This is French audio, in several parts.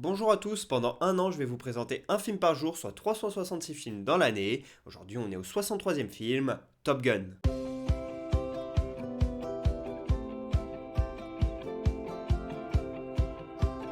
Bonjour à tous, pendant un an je vais vous présenter un film par jour, soit 366 films dans l'année. Aujourd'hui on est au 63e film, Top Gun.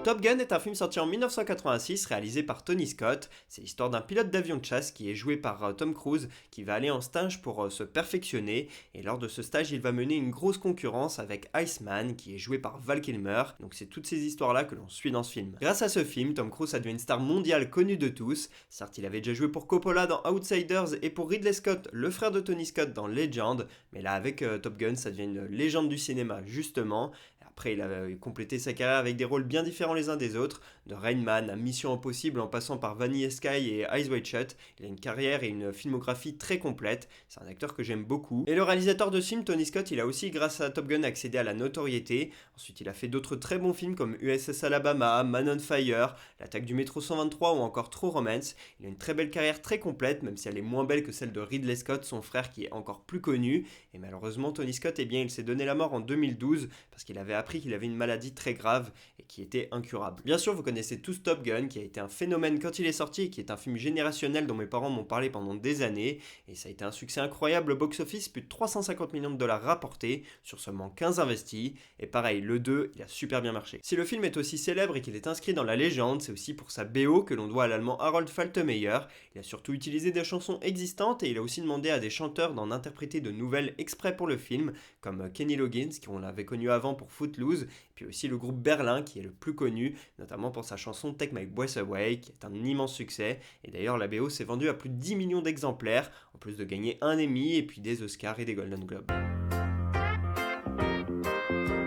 Top Gun est un film sorti en 1986 réalisé par Tony Scott. C'est l'histoire d'un pilote d'avion de chasse qui est joué par Tom Cruise qui va aller en stage pour se perfectionner et lors de ce stage il va mener une grosse concurrence avec Iceman qui est joué par Val Kilmer. Donc c'est toutes ces histoires là que l'on suit dans ce film. Grâce à ce film, Tom Cruise a devenu une star mondiale connue de tous. Certes il avait déjà joué pour Coppola dans Outsiders et pour Ridley Scott, le frère de Tony Scott dans Legend, mais là avec Top Gun ça devient une légende du cinéma justement. Après, il a complété sa carrière avec des rôles bien différents les uns des autres, de Rain Man à Mission Impossible en passant par Vanilla Sky et Eyes Wide Shut. Il a une carrière et une filmographie très complète, c'est un acteur que j'aime beaucoup. Et le réalisateur de ce film, Tony Scott, il a aussi, grâce à Top Gun, accédé à la notoriété. Ensuite, il a fait d'autres très bons films comme USS Alabama, Man on Fire, L'attaque du métro 123 ou encore True Romance. Il a une très belle carrière très complète, même si elle est moins belle que celle de Ridley Scott, son frère qui est encore plus connu. Et malheureusement, Tony Scott, eh bien, il s'est donné la mort en 2012 parce qu'il avait appris qu'il avait une maladie très grave et qui était incurable. Bien sûr, vous connaissez tous Top Gun, qui a été un phénomène quand il est sorti et qui est un film générationnel dont mes parents m'ont parlé pendant des années. Et ça a été un succès incroyable au box-office, plus de 350 millions de dollars rapportés sur seulement 15 investis. Et pareil, le 2, il a super bien marché. Si le film est aussi célèbre et qu'il est inscrit dans la légende, c'est aussi pour sa BO que l'on doit à l'allemand Harold Faltermeyer. Il a surtout utilisé des chansons existantes et il a aussi demandé à des chanteurs d'en interpréter de nouvelles exprès pour le film, comme Kenny Loggins, qu'on avait connu avant pour Footloose, puis aussi le groupe Berlin qui est le plus connu, notamment pour sa chanson Take My Breath Away, qui est un immense succès. Et d'ailleurs, la BO s'est vendue à plus de 10 millions d'exemplaires, en plus de gagner un Emmy et puis des Oscars et des Golden Globes.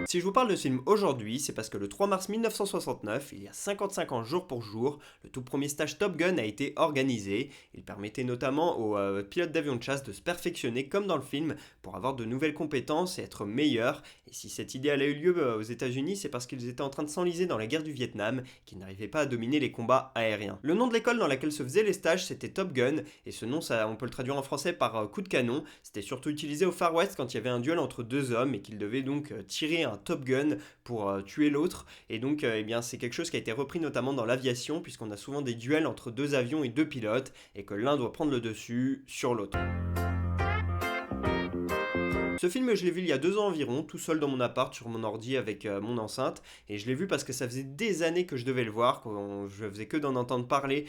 Si je vous parle de ce film aujourd'hui, c'est parce que le 3 mars 1969, il y a 55 ans jour pour jour, le tout premier stage Top Gun a été organisé. Il permettait notamment aux pilotes d'avion de chasse de se perfectionner comme dans le film pour avoir de nouvelles compétences et être meilleurs. Et si cette idée elle a eu lieu aux États-Unis, c'est parce qu'ils étaient en train de s'enliser dans la guerre du Vietnam, qu'ils n'arrivaient pas à dominer les combats aériens. Le nom de l'école dans laquelle se faisaient les stages, c'était Top Gun, et ce nom, ça, on peut le traduire en français par coup de canon. C'était surtout utilisé au Far West quand il y avait un duel entre deux hommes et qu'ils devaient donc tirer un Top Gun pour tuer l'autre. Et donc, eh bien, c'est quelque chose qui a été repris notamment dans l'aviation, puisqu'on a souvent des duels entre deux avions et deux pilotes, et que l'un doit prendre le dessus sur l'autre. Ce film, je l'ai vu il y a 2 ans environ, tout seul dans mon appart, sur mon ordi avec mon enceinte. Et je l'ai vu parce que ça faisait des années que je devais le voir, que je faisais que d'en entendre parler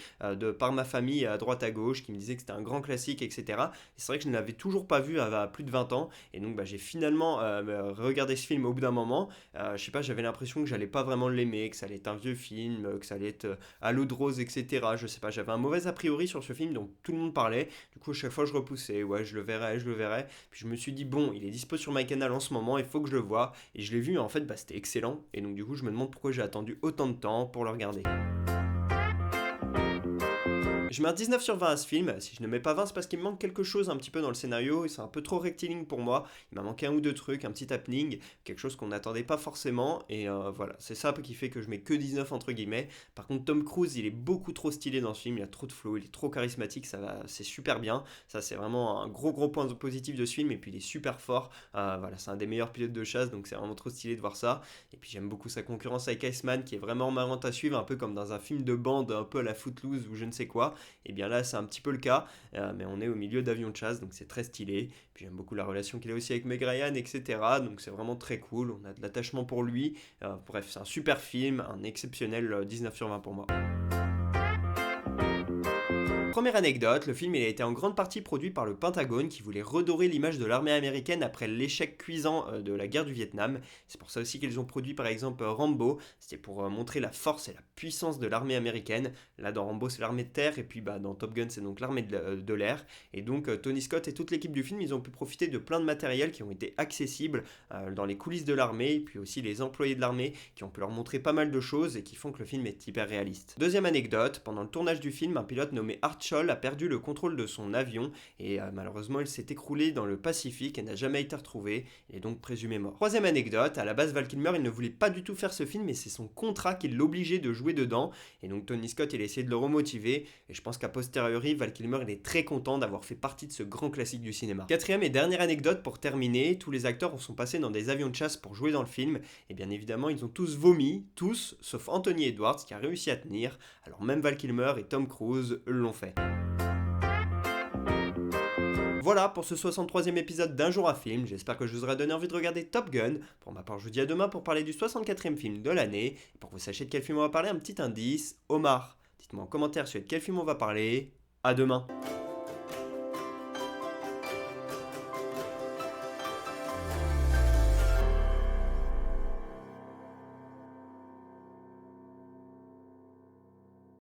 par ma famille à droite à gauche, qui me disait que c'était un grand classique, etc. Et c'est vrai que je ne l'avais toujours pas vu à plus de 20 ans. Et donc j'ai finalement regardé ce film au bout d'un moment. Je sais pas, j'avais l'impression que j'allais pas vraiment l'aimer, que ça allait être un vieux film, que ça allait être à l'eau de rose, etc. Je sais pas, j'avais un mauvais a priori sur ce film dont tout le monde parlait. Du coup, chaque fois je repoussais, ouais, je le verrai, je le verrai. Puis je me suis dit, bon, il est dispo sur MyCanal en ce moment, il faut que je le voie. Et je l'ai vu, en fait, c'était excellent. Et donc, du coup, je me demande pourquoi j'ai attendu autant de temps pour le regarder. Je mets un 19 sur 20 à ce film. Si je ne mets pas 20, c'est parce qu'il me manque quelque chose un petit peu dans le scénario. C'est un peu trop rectiligne pour moi. Il m'a manqué un ou deux trucs, un petit happening, quelque chose qu'on n'attendait pas forcément. Et voilà, c'est ça qui fait que je mets que 19 entre guillemets. Par contre, Tom Cruise, il est beaucoup trop stylé dans ce film. Il a trop de flow, il est trop charismatique. Ça va, c'est super bien. Ça, c'est vraiment un gros point positif de ce film. Et puis, il est super fort. Voilà, c'est un des meilleurs pilotes de chasse. Donc, c'est vraiment trop stylé de voir ça. Et puis, j'aime beaucoup sa concurrence avec Iceman, qui est vraiment marrante à suivre, un peu comme dans un film de bande, un peu à la Footloose ou je ne sais quoi. Et bien là, c'est un petit peu le cas, mais on est au milieu d'avions de chasse, donc c'est très stylé. Puis j'aime beaucoup la relation qu'il a aussi avec Meg Ryan, etc. Donc c'est vraiment très cool, on a de l'attachement pour lui. Bref, c'est un super film, un exceptionnel 19 sur 20 pour moi. Première anecdote, le film il a été en grande partie produit par le Pentagone qui voulait redorer l'image de l'armée américaine après l'échec cuisant de la guerre du Vietnam. C'est pour ça aussi qu'ils ont produit par exemple Rambo, c'était pour montrer la force et la puissance de l'armée américaine. Là dans Rambo c'est l'armée de terre et puis dans Top Gun c'est donc l'armée de l'air. Et donc Tony Scott et toute l'équipe du film ils ont pu profiter de plein de matériel qui ont été accessibles dans les coulisses de l'armée et puis aussi les employés de l'armée qui ont pu leur montrer pas mal de choses et qui font que le film est hyper réaliste. Deuxième anecdote, pendant le tournage du film un pilote nommé Arthur Scholl a perdu le contrôle de son avion et malheureusement il s'est écroulé dans le Pacifique et n'a jamais été retrouvé. Il est donc présumé mort. Troisième anecdote, à la base Val Kilmer il ne voulait pas du tout faire ce film mais c'est son contrat qui l'obligeait de jouer dedans et donc Tony Scott il a essayé de le remotiver et je pense qu'à posteriori Val Kilmer il est très content d'avoir fait partie de ce grand classique du cinéma. Quatrième et dernière anecdote pour terminer, tous les acteurs sont passés dans des avions de chasse pour jouer dans le film et bien évidemment ils ont tous vomi, tous sauf Anthony Edwards qui a réussi à tenir, alors même Val Kilmer et Tom Cruise l'ont fait. Voilà pour ce 63e épisode d'Un jour un film, j'espère que je vous aurai donné envie de regarder Top Gun. Pour ma part je vous dis à demain pour parler du 64e film de l'année, et pour que vous sachiez de quel film on va parler, un petit indice, Omar, dites-moi en commentaire sur quel film on va parler, à demain.